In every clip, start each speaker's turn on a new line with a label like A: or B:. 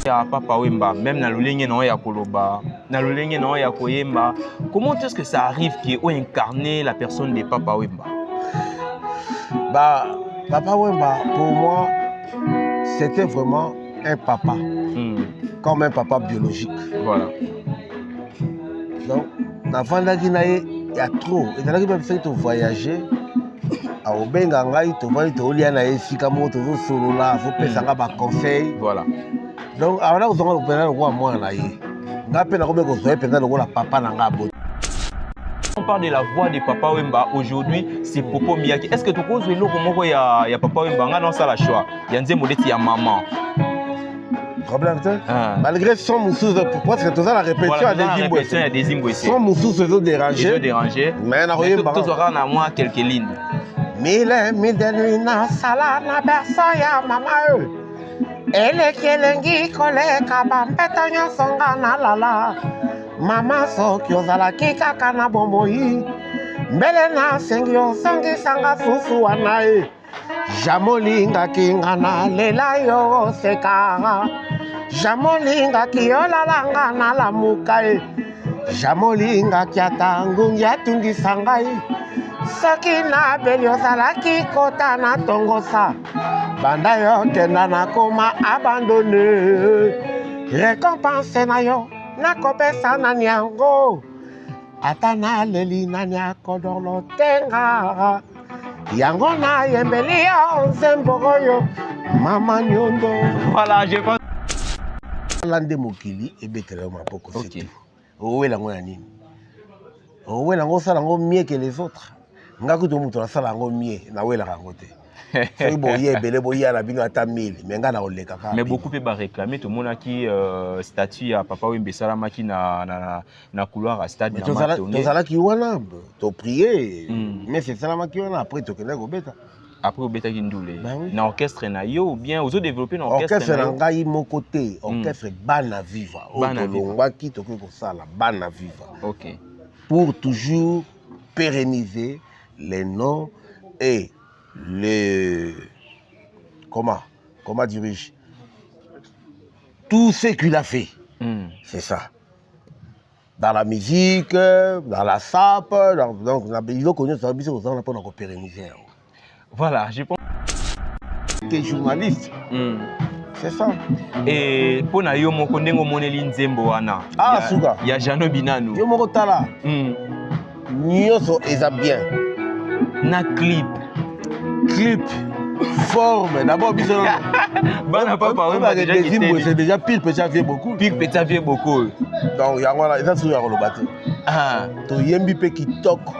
A: ya Papa Wemba, même dans le ligne non ya koloba, dans le ligne non ya koyemba, comment est-ce que ça arrive qu'il ait incarné la personne de Papa Wemba?
B: Bah, Papa Wemba, pour moi, c'était vraiment un papa, comme un papa biologique.
A: Voilà.
B: Donc, avant d'aller, il y a trop. Et dans la vie, tu voyager. Au Bengangai, tu vas te lier à Esikamo, tu vas solo là, faut payer ça comme conseil.
A: Voilà.
B: Donc, avant là, vous allez prendre le roi moi là. N'appelle la combien vous allez prendre le roi papa n'a pas.
A: On parle de la voix de Papa Wemba aujourd'hui, c'est Popo Miyaki. Est-ce que tu causes le logo moi il y a Papa Wemba non ça la choix. Il y a un modèle il y a maman.
B: Problème malgré son moussous parce que tout ça la répétition
A: à des imbos.
B: Son moussous se
A: déranger.
B: Mais na royé
A: pas. Tu auras na moi quelques lignes.
B: Mille de nuit na sala na berso ya mama ele kelengi kole kabambeta nyosonga na lala mama soki ozalaki kaka na bomoi mbele na sengi osongisanga susu wana e jamolingaki nga na lela yo oseka jamolingaki yolalanga na lamuka e jamolingaki ata ngungi atungisa ngai soki na beli ozalaki kota na tongosa banda yo kenda nakoma abandone récompense na yo nakopesa nani yango ata naleli nani akodolo tenga yango na yembeli yo nzembo oyo mama nyondo.
A: Voilà, je pense
B: lande mokili ebetela maboko c'est tout. Owela ngo ya nini? Owela ngo sala ngo mieux que les autres. Ngaku to muto na sala ngo mieux na wela kango te. Soki boye ebele boye na bino ata 1000 mais nga na oleka ka.
A: Mais beaucoup peut réclamer tout monde qui statut à Papa Wemba salamaki na couloir à stade na matonné.
B: To sala ki wana to prier mais c'est salamaki wana après to kenda ko beta.
A: Après au beta kindoule na orchestre na yo ou bien aux développer na
B: orchestre na ngai mon côté orchestre bana viva olongwaki to ko sala bana viva.
A: OK.
B: Pour toujours pérenniser les noms et les comment dirige tout ce qu'il a fait. C'est ça. Dans la musique, dans la sape, donc il faut connaître ça, on a pas encore pérenniser.
A: Voilà, je pense.
B: T'es journaliste. C'est ça.
A: Et pour na yo moko ndengo moneli nzembo wana.
B: Ah suga.
A: Ya Jano Binanu.
B: Yo moko tala. Nyoso eza bien.
A: Na clip.
B: Forme. D'abord biso.
A: Bana Papa Wemba déjà qui
B: c'est déjà pile petit vieux beaucoup.
A: Pile petit vieux beaucoup.
B: Donc ya ngwana eza sur ya kolobate.
A: Ah.
B: To yembi pe kitoko.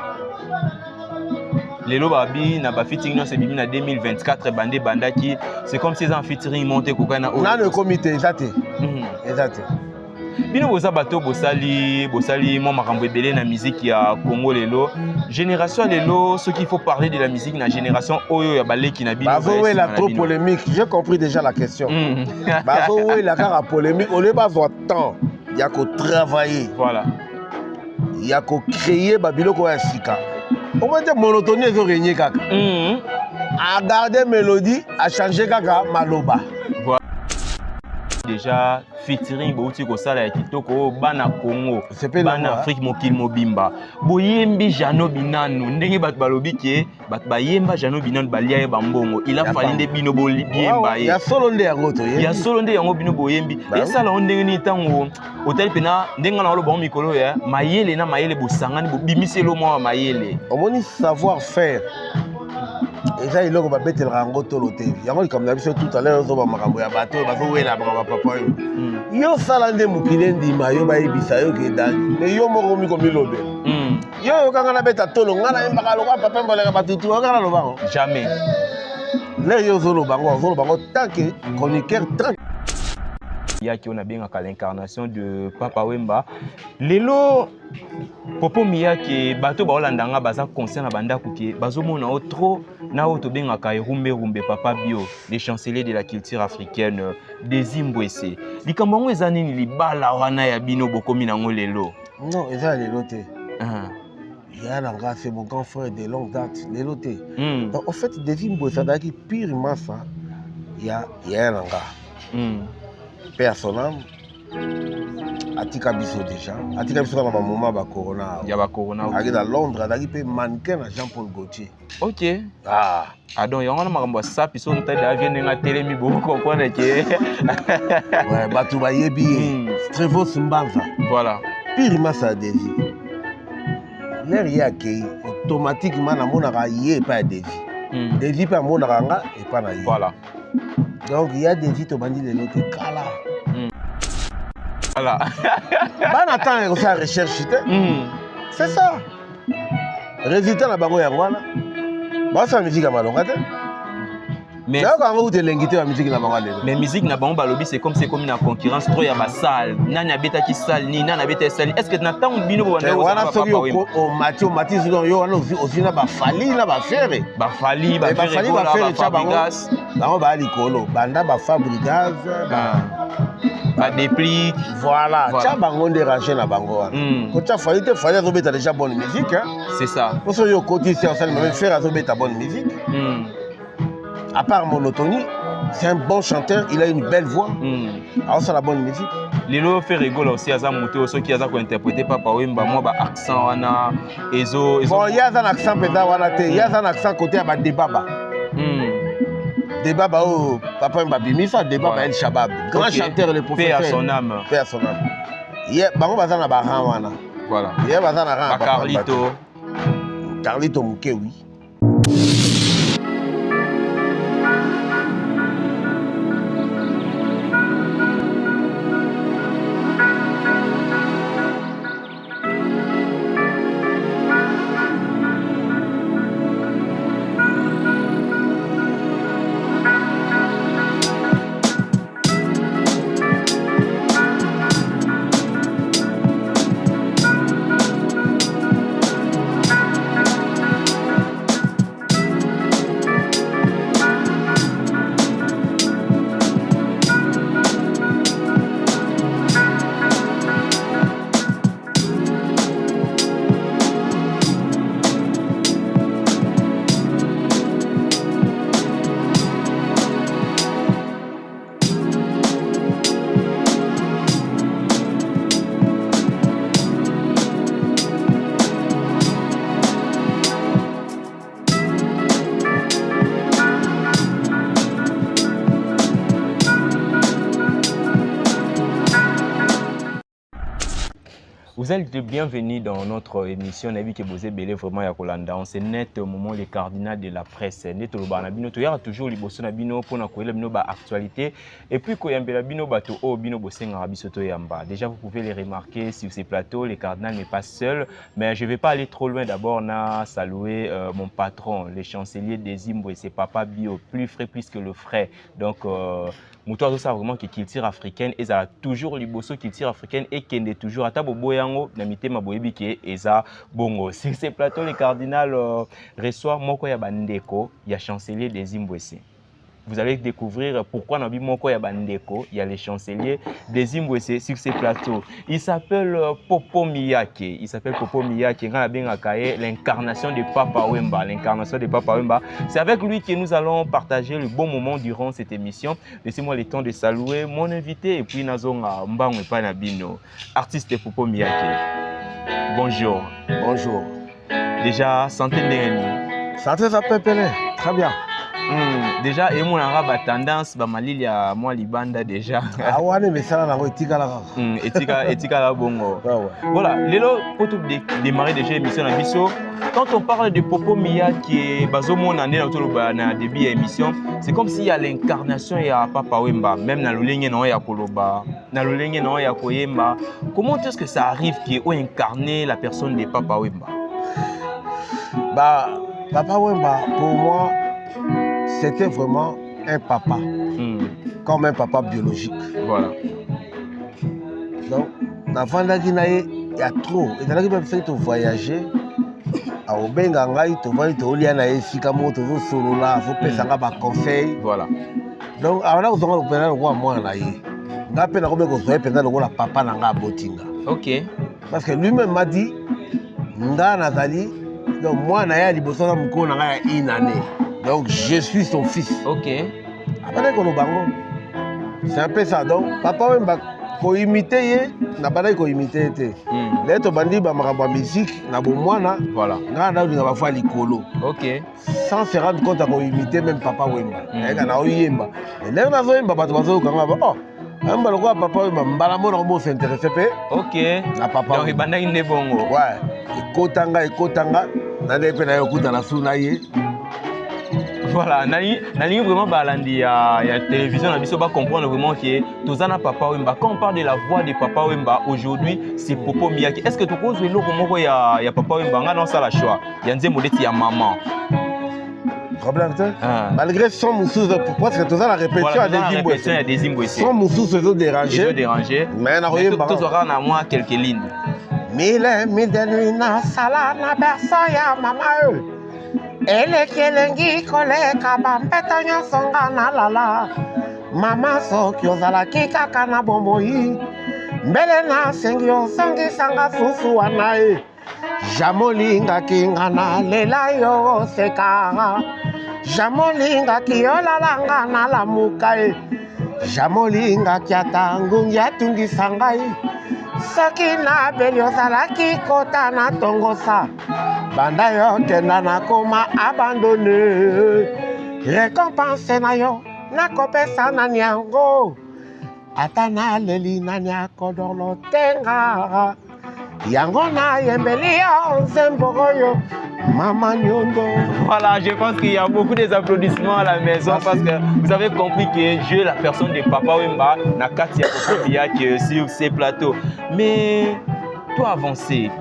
A: Lelo babi na ba featuring no c'est bimi na 2024 bandé bandaki c'est comme si en featuring monté kokana
B: na le comité exact. Exact.
A: Bino boza bato bosali mo makambo ebele na musique ya Congo lelo génération lelo ce qu'il faut parler de la musique na génération oyo ya baleki na bino.
B: Bazo la trop polémique, j'ai compris déjà la question. Bazo la cara polémique, on n'est pas avoir temps, il y a qu'à travailler.
A: Voilà.
B: Il y a qu'à créer babilo ko ya sika. On va dire monotonie est régner kaka. À garder mélodie, à changer kaka maloba.
A: Voilà. Déjà featuring bouti ko sala ya kitoko bana Congo, bana Afrique mokil mobimba. Boyembi Jano Binanu ndenge bat balobi ke bat bayemba Jano Binanu balia ba mbongo. Il a fallu nde bino boyemba.
B: Ya solo nde yango to
A: ye. Ya solo nde yango bino boyembi. Et ça la ndenge ni tango hotel pena ndenga na lo ba mikolo ya mayele na mayele bosangani bimiselo mwa mayele.
B: Omoni savoir faire. Et ça il va mettre le rango tout l'hôtel. Il y a comme d'habitude tout à l'heure on va makambo ya bateau bazo wela papa. Yo salande mukilendi mayo ba ibisa yo ke dani. Mais yo moko mi komi lobe. Yo kanga na beta tolo ngana mbaka lokwa papa mboleka batutu ngana lobango.
A: Jamais.
B: Là yo zolo bango tant que chroniqueur tranquille.
A: Yaki on a bien l'incarnation de Papa Wemba. Lelo Popo Miyaki bato ba olandanga baza concert na banda kuke bazo mona trop na auto benga ka rumbe Papa Bio, les chanceliers de la culture africaine des Zimbabwe. Likambango ezani ni libala wana ya bino bokomi nango lelo.
B: Non, eza lelo te. Yananga c'est mon grand frère de longue date, lelo te. Donc en fait des Zimbabwe ça daki purement ça. Ya Yananga. paix à son âme. Atika biso déjà. Atika biso dans ma maman ba corona.
A: Il y a ba corona.
B: Avec à Londres, il a mannequin à Jean-Paul Gaultier.
A: OK.
B: Ah.
A: Ah donc il y a un makambo ça puis son tête d'avion nga télémi beaucoup comprendre que
B: ouais, batu ba yebi. Trevo Simbanza.
A: Voilà.
B: Pire massa Daisy. L'air yake automatiquement na monaka yé pas Daisy. Daisy pas monaka nga et pas na yé.
A: Voilà.
B: Donc il y a Daisy to bandi de l'autre kala.
A: Voilà.
B: Bah attends on fait recherche. C'est ça. Résultat na bango yangwana. Bah ça musique à malonga te.
A: Mais
B: quand vous êtes l'invité à musique na bango lelo.
A: Mais musique na bango balobi c'est comme une concurrence trop ya ba salle. Nani abeta ki salle ni nani abeta salle. Est-ce que na tant bino bo ndeko
B: wana soki au Mathieu zo yo wana aussi na ba fali na ba fere.
A: Ba fali ba fere ko la ba fabrigas.
B: Bango ba likolo banda ba fabrigas
A: ba déplique.
B: Voilà, tcha bango déranger na bango wana. Ko tcha fali te fali zo beta déjà bonne musique hein.
A: C'est ça.
B: Pour ceux yo côté c'est ça même faire zo beta bonne musique. À part monotonie, c'est un bon chanteur, il a une belle voix. Alors c'est la bonne musique.
A: Lelo fait rigolo aussi à monter ceux qui a interprété Papa Wemba moi ba accent wana ezo.
B: Bon, il y a un accent peda wana te, il y a un accent côté à Debaba. Debaba oh Papa Wemba bimisa Debaba El Shabab. Grand chanteur le professeur.
A: Paix à son âme.
B: Paix à son âme. Yeah, bango bazana ba ran wana.
A: Voilà.
B: Yeah, bazana ran.
A: Carlito.
B: Carlito Mouké oui.
A: Vous êtes le bienvenu dans notre émission. On a vu que vous êtes belé vraiment à Kolanda. On s'est net au moment les cardinal de la presse. Net au banabino. Il y a toujours les bossons nabino pour nous coller nos actualité. Et puis quand il y a un bino bateau au bino bossing arabi soto yamba. Déjà vous pouvez les remarquer sur ces plateaux. Les cardinal n'est pas seul. Mais je vais pas aller trop loin. D'abord na saluer mon patron, le chancelier des Imbo et ses papa bio plus frais plus que le frais. Donc Moutoua ça vraiment que culture africaine et ça a toujours les bossons culture africaine et qui est toujours à table boyango namité ma boyebi qui est ça bongo. Sur ces plateaux les cardinal reçoit moko ya bandeko ya chancelier des Zimbabwe. Vous allez découvrir pourquoi Nabi Moko ya bandeko, il y a les chanceliers des Zimbabwe sur ces plateaux. Il s'appelle Popo Miyake. Il s'appelle Popo Miyake. L'incarnation de Papa Wemba. L'incarnation de Papa Wemba. C'est avec lui que nous allons partager le bon moment durant cette émission. Laissez-moi le temps de saluer mon invité et puis Nazonga Mbangwe Panabino, artiste de Popo Miyake. Bonjour.
B: Bonjour.
A: Déjà, santé Ndeni.
B: Santé ça pépélé. Très bien.
A: Déjà, et mon arabe tendance, bah malili à moi libanda déjà.
B: Ah ouais, mais ça là, etika là.
A: Etika là bongo. Voilà, lelo pour tout démarrer déjà l'émission à Bisso. Quand on parle de Popo Miyake qui est baso mon année dans tout le début de l'émission, c'est comme s'il y a l'incarnation et à Papa Wemba, même dans le ligne non ya koloba, dans le ligne non ya koyemba. Comment est-ce que ça arrive qu'on incarné la personne de Papa Wemba?
B: Bah, Papa Wemba pour moi c'était vraiment un papa, comme un papa biologique.
A: Voilà.
B: Donc, avant d'agir, il y a trop. Et dans la même fait, tu voyager. Au Bengangaï, tu vois, tu as un Sikamo, tu vas solo là, il faut passer un conseil.
A: Voilà.
B: Donc, avant de vous faire le roi, moi, là, je vais faire le roi, papa, n'a botinga.
A: Ok.
B: Parce que lui-même m'a dit, Nga Nazali, donc moi, je suis une année. Donc je suis son fils.
A: Ok.
B: Après qu'on nous bango, C'est un peu ça. Donc, papa Wemba, ko imiter, n'a pas ko imiter. Là, tu bandi ba maraba musique, na bo mwana.
A: Voilà.
B: Na na nga ba fa likolo.
A: OK.
B: Sans se rendre compte qu'on imiter même papa Wemba. Et na oyemba. Et là na zo yemba ba to bazo kanga ba. Oh. Amba lo kwa papa Wemba mbala mo na mo s'intéresser pe.
A: OK.
B: Na papa.
A: Donc ibanda ine bongo.
B: Ouais. Ekotanga na depe na yokuta na suna ye.
A: Voilà, nani vraiment balandi ya télévision na biso ba comprendre vraiment que tozana papa Wemba. Quand on parle de la voix de papa Wemba aujourd'hui, c'est Popo Miyaki. Est-ce que tu causes le moko ya papa Wemba nga dans ça la choix. Ya nzembo deti ya maman.
B: Problème ça. Malgré son moussous parce que tozana la répétition
A: à des Zimbo ici.
B: Son moussous se déranger. Mais na Wemba.
A: Tu auras na moi quelques lignes.
B: Mille de nuit na sala na berso ya mama elekelengi koleka bampeto nyonso nga nalala mama soki ozalaki kaka na bomoi mbele nasengi osongisanga susu wana ye jamolingaki nga nalela yo oseka jamolingaki olalanga nalamuka ye jamolingaki ata ngungi atungisa ngai soki nabeli ozalaki kota na tongosa banda yo kenda nakoma abandone récompense na yo nakopesa nani yango ata naleli nani akodolo tenga yango nayembeli yo nzembo oyo mama nyondo.
A: Voilà, je pense qu'il y a beaucoup d'applaudissements à la maison. Merci. Parce que vous avez compris que je la personne de Papa Wemba na kati ya Popo Miyaki sur ces plateaux. Mais toi avancé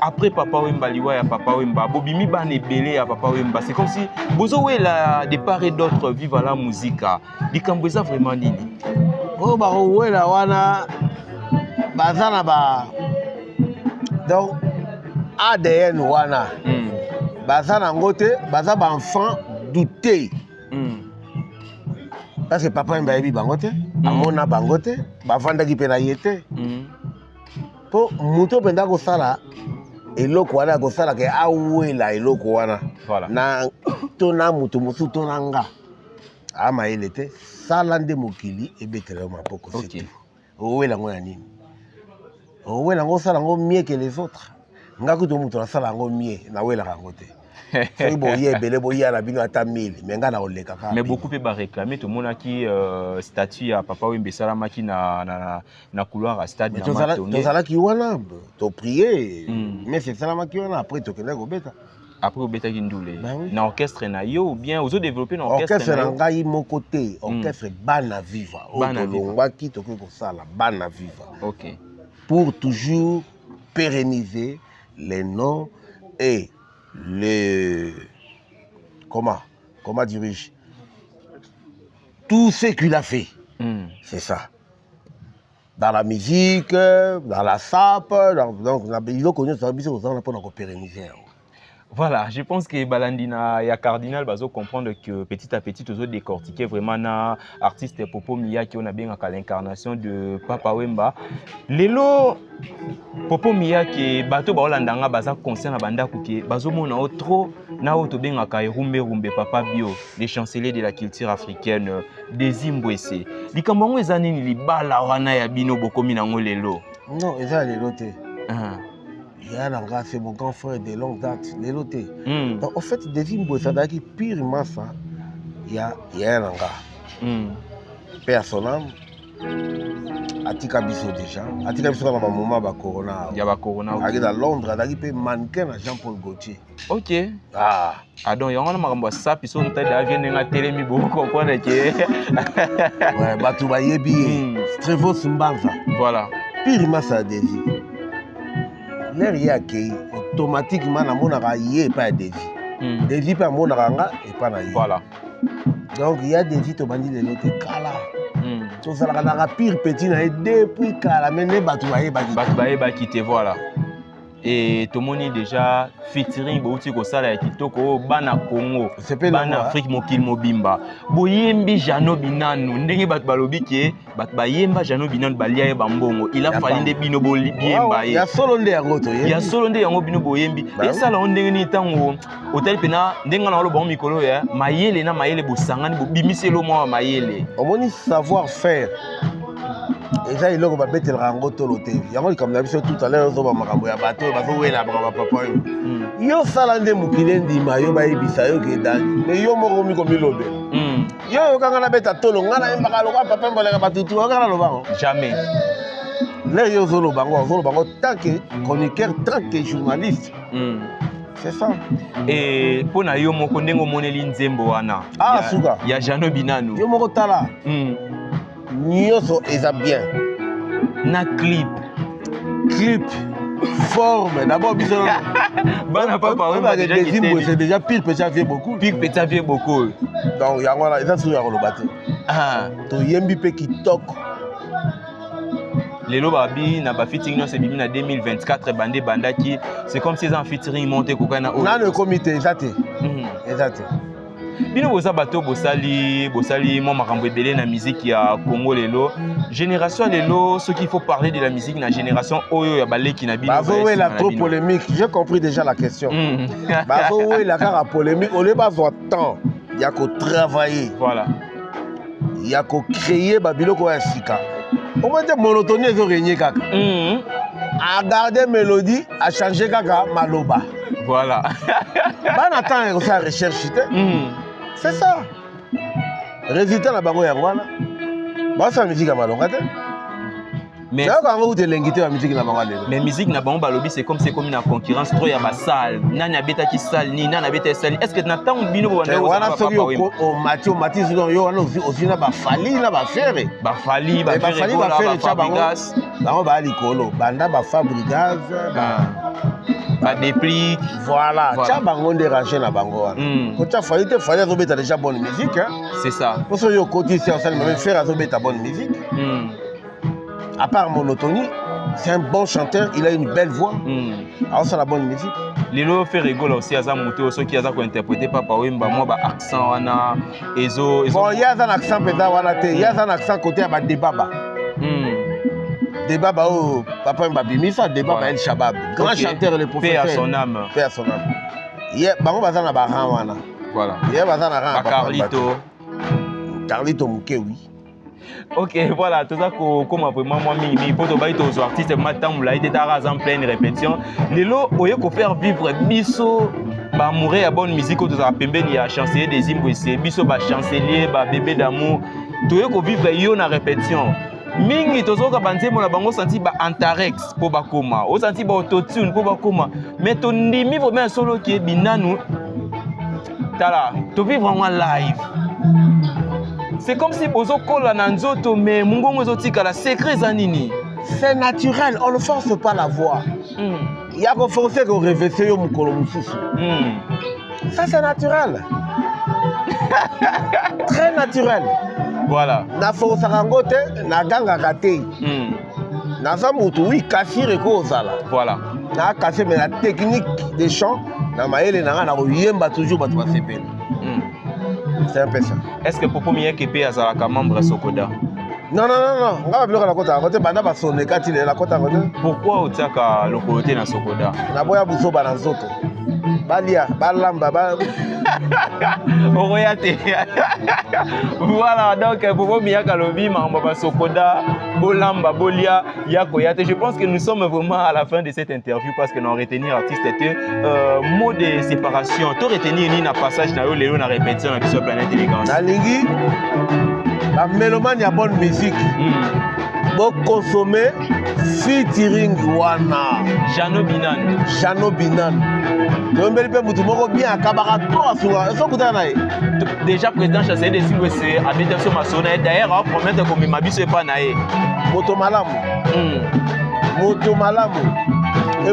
A: après Papa Wemba, liwa ya Papa Wemba, bobimi ban ebele ya Papa Wemba, c'est comme si bozo la de part et d'autre vivre la musique. Likambo eza vraiment nini?
B: Oh ba wela wana bazana ba donc ADN wana. Bazana ngote, baza ba enfant douté. Parce que Papa Wemba yebi bangote, amona bangote, bavanda ki pena yete. Po muto penda ko sala eloko wana ko sala ke awela eloko wana.
A: Voilà.
B: Na tona muto musu tona nga. Ama elete sala nde mokili ebetela mapoko c'est tout. Owela ngo ya nini? Owela ngo sala ngo mieux que les autres. Nga kuto muto na sala ngo mieux na wela ngo te. C'est bon yebele boya na bino ata 1000 mais nga na oleka ka.
A: Mais beaucoup peut ba réclamer tout monde qui statut à Papa Wemba salama ki na couloir à stade na Matonge.
B: To sala ki wana to prier mais c'est salama ki wana après to kena ko beta.
A: Après au beta kindoule. Na orchestre na yo ou bien aux développer na orchestre.
B: Orchestre na ngai mon côté, orchestre bana viva.
A: Bana
B: viva ki to ko sala bana viva.
A: OK.
B: Pour toujours pérenniser les noms et les comment dirais-je tout ce qu'il a fait. C'est ça. Dans la musique, dans la sape, donc il faut connaître ça pour pérenniser.
A: Voilà, je pense que Balandina et Cardinal bazo comprendre que petit à petit tous décortiquer vraiment na artiste Popo Miyaki on a bien l'incarnation de Papa Wemba. Lelo Popo Miyaki bato ba olandanga baza concert na banda kuke bazo mona trop na oto benga ka rumbe Papa Bio, les chanceliers de la culture africaine des Zimbabwe. Likambo eza nini libala wana ya bino bokomi nango lelo?
B: Non, eza lelo te. C'est mon grand frère de longue date, l'éloté. Donc, en fait, des Zimbabwe, ça veut dire purement ça. Il y a un gars. Personnel, Atika Bisso déjà. Atika Bisso, dans mon moment, Corona.
A: Il y a Corona.
B: Il y a Londres, il y a mannequin à Jean-Paul Gaultier.
A: OK. Ah, donc, il y a un ça, puis on t'a dit, il y a un télé, mais beaucoup comprendre que.
B: Ouais, Batou Bayebi, Strevo Sumbanza.
A: Voilà.
B: Purement ça, des l'air y a qui automatiquement na monaka yé pas des vies. Des vies pas monaka et pas na yé.
A: Voilà.
B: Donc il y a des vies to bandi de l'autre kala. To ça la pire petit na depuis kala mais ne batu baye ba
A: quitter voilà. et tomoni déjà featuring bauti ko sala ya kitoko bana Congo bana Afrique mokil mobimba boyembi Jano Binanu ndenge bat balobi ke bat bayemba Jano Binanu balia ye bambongo il a fallu nde bino boyemba
B: ya solo nde yango to
A: ya solo nde yango bino boyembi et ça la ndenge ni tango hotel pena ndenge na lo ba mikolo ya mayele na mayele bosangani bobimiselo mwa mayele
B: omoni savoir faire. Et ça, il a fait le rango de l'hôtel. Il y a comme d'habitude tout à l'heure, il y a un bateau, il y a un papa. Il y a un salon de Moukilène, il y a un bisayo qui est dans. Mais il y a un moron comme il l'obé. Il y a un quand on a fait un tolo, on a un papa, on a tout, on a le banc.
A: Jamais.
B: Là, il y a un solo bango, tant que chroniqueur, tant que journaliste. C'est ça.
A: Et pour na yo moko ndengo moneli nzembo wana.
B: Ah, suka.
A: Il y a Jano Binanu.
B: Yo moko tala. Nyoso eza bien.
A: Na clip
B: forme d'abord biso
A: bana papa
B: on déjà c'est déjà pire peut-être vieux beaucoup donc yango là eza sur ya koloba te to yembi pe kitoko
A: lelo babi na ba featuring no se bibi na 2024 bande bandaki c'est comme si ils en featuring monté kokana
B: na le comité exact
A: bino boza bato bosali mo makambo ebele na musique ya Congo lelo génération lelo ce qu'il faut parler de la musique na génération oyo ya baleki na bino
B: bazo la trop polémique j'ai compris déjà la question bazo la cara polémique on est pas voir temps il y a qu'au travailler
A: voilà
B: il y a qu'au créer babiloko ya sika on va dire monotonie ezo régner kaka à garder mélodie à changer kaka maloba
A: voilà
B: ban attend ça recherche c'est ça. Résultat la bango ya ngwana. Ba sa musique ya malonga te.
A: Mais
B: quand vous te l'ingité la musique na bango lelo.
A: Mais musique na bango balobi c'est comme une concurrence trop ya ba salle. Nani abeta ki salle ni nani abeta salle. Est-ce que na tango bino bo banda
B: wana soki o mati zino yo wana aussi na ba fali na ba faire.
A: Ba fali ba faire
B: ba Fabrigas. Bango ba likolo banda ba Fabrigas
A: ba déplique
B: voilà tia bango déranger na bango wana ko tia fali azobeta déjà bonne musique hein
A: c'est ça
B: pour ça yo côté c'est ça même faire azobeta bonne musique à part monotonie c'est un bon chanteur il a une belle voix alors c'est la bonne musique
A: lelo fait rigolo aussi aza moto ceux qui aza ko interpréter Papa Wemba moi ba accent wana ezo
B: bon il y a un accent peza wana te il y a un accent côté ya ba debaba Débat oh Papa Mbabimisa débat El Shabab grand chanteur le professeur
A: paix à son âme
B: yeah bango bazana ba ran wana
A: voilà
B: yeah bazana ran Carlito Mukewi
A: ok voilà tout ça comme vraiment moi mimi pour to baito aux artistes matam la été en pleine répétition lelo oye ko faire vivre biso ba mourir à bonne musique to za pembeni ya chancelier des Zimbabwe biso ba chancelier ba bébé d'amour to ye ko vivre yo na répétition mingi tozoka banzemo na bango senti ba antarex po bakoma o senti ba autotune po bakoma mais to ndimi vraiment solo qui binanu tala to vivre en live c'est comme si bozo kola na nzoto mais mungongo ezotika la secret za nini
B: c'est naturel on ne force pas la voix il y a qu'on forcer qu'on réveille yo mukolo mususu ça c'est naturel très naturel.
A: Voilà.
B: Na force rangote na ganga kate. Na za mutu oui kasire ko zala.
A: Voilà.
B: Na kasser mais la technique des chants na maele na na yemba toujours batu ba sepel. C'est un peu ça.
A: Est-ce que Popo Miyake pe azala ka membre Sokoda?
B: Non. Nga ba la kota ngote banda ba sonne kati la kota ngote.
A: Pourquoi otiaka lokolote na Sokoda?
B: Na boya buso ba na nzoto. Balia, balamba,
A: Oroyate. Voilà, donc Popo Miyake lobi mamba Sokoda, bolamba, bolia, yakoyate. Je pense que nous sommes vraiment à la fin de cette interview parce que nous retenir artiste était mot de séparation. Tu retenir ni na passage na yo lelo na répétition na biso planète élégance.
B: Na lingi la mélomane ya bonne musique. Bon consommer featuring wana
A: Jano Binanu.
B: Tombeli pe mutu moko bien akabaka trop asuwa. Eso kutana naye.
A: Déjà président chancelier des Zimbabwe c'est habitation masona d'ailleurs on promet que comme mabiso e pa nae.
B: Moto malamu. Et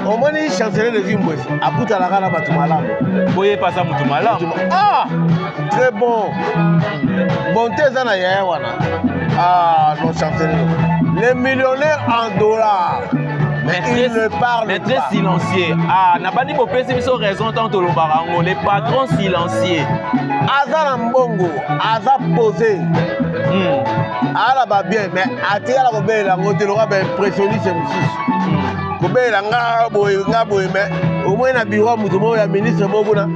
B: au moins les chancelier des Zimbabwe akuta la kana batu malamu.
A: Boye pas ça mutu malamu.
B: Ah très bon. Bonté zana ya wana. Ah non chancelier. Les millionnaires en dollars. Mais il ne parle
A: mais très
B: pas.
A: silencieux. Ah, n'a pas dit pour péter sur raison tant que le barango, les patrons silencieux.
B: Aza Mbongo, Aza posé. Ala ba bien, mais ati ala ko be la ngote lo ba impressionniste msusu. Ko be la nga boy mais au moins na bureau mutu mo ya ministre mo kuna.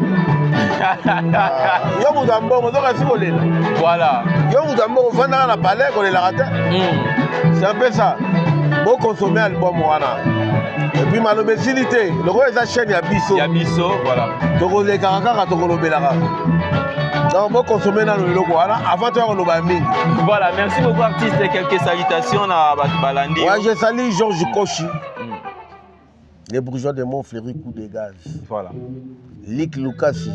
B: Yo mutu Mbongo to ka sikolela.
A: Voilà.
B: Yo mutu Mbongo fanda na palais ko le la rate. C'est un peu ça. Bon consommer album wana. Et puis malobésilité, le roi est sa chaîne ya biso.
A: Ya biso, voilà.
B: Donc les caracas to ko lobelaka. Donc, bon consommer dans le logo. Avant de faire le mingi.
A: Voilà, merci beaucoup, artiste. Quelques salutations à Balandi.
B: Ouais, je salue Georges Kochi. Les bourgeois de Montfleury, coup de gaz.
A: Voilà.
B: Lick Lukasi.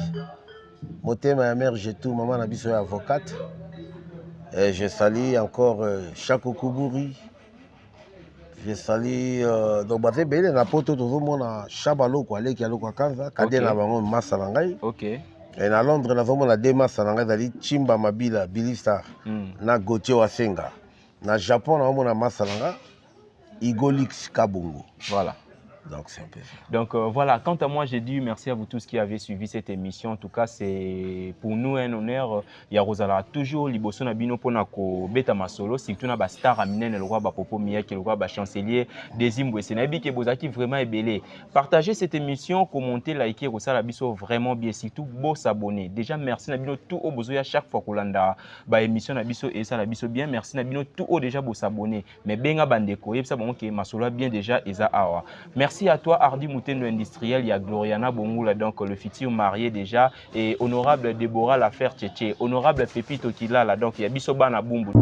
B: Moté, ma mère, j'ai tout. Maman Nabi est avocate. Et je salue encore Chako Koubouri. Je salue. Donc, bah, c'est bien. La poto, tout le monde a Chabalo, quoi. Les qui a le quoi, Kanza. Kadé, na bango, Massalangai.
A: Ok.
B: Et à Londres, nous avons la démarche dans Chimba Mabila, Billy Star, na Gauthier Wasenga. Na Japon, nous avons la Massalanga, Igolix Kabongo.
A: Voilà.
B: Donc c'est un peu ça.
A: Donc voilà, quant à moi, j'ai dit merci à vous tous qui avez suivi cette émission. En tout cas, c'est pour nous un honneur. Yarozala toujours liboso na bino pona ko beta masolo, surtout na ba star aminen le roi ba Popo Miyake, le roi ba chancelier Desimbwe Senabi ke bozaki vraiment ebelé. Partagez cette émission, commentez, likez, rosala biso vraiment bien, surtout beau s'abonner. Déjà merci na bino tout au besoin chaque fois kolanda ba émission na biso et ça la biso bien. Merci na bino tout au déjà beau s'abonner. Mais benga bandeko, yebsa bon ke masolo bien déjà eza awa. Merci à toi, Hardy Moutendo Industriel, il y a Gloriana Bongoula, donc le futur marié déjà, et honorable Déborah L'Affaire Tchétché, honorable Pépito Kilala, donc il y a Bisobana Bumbu.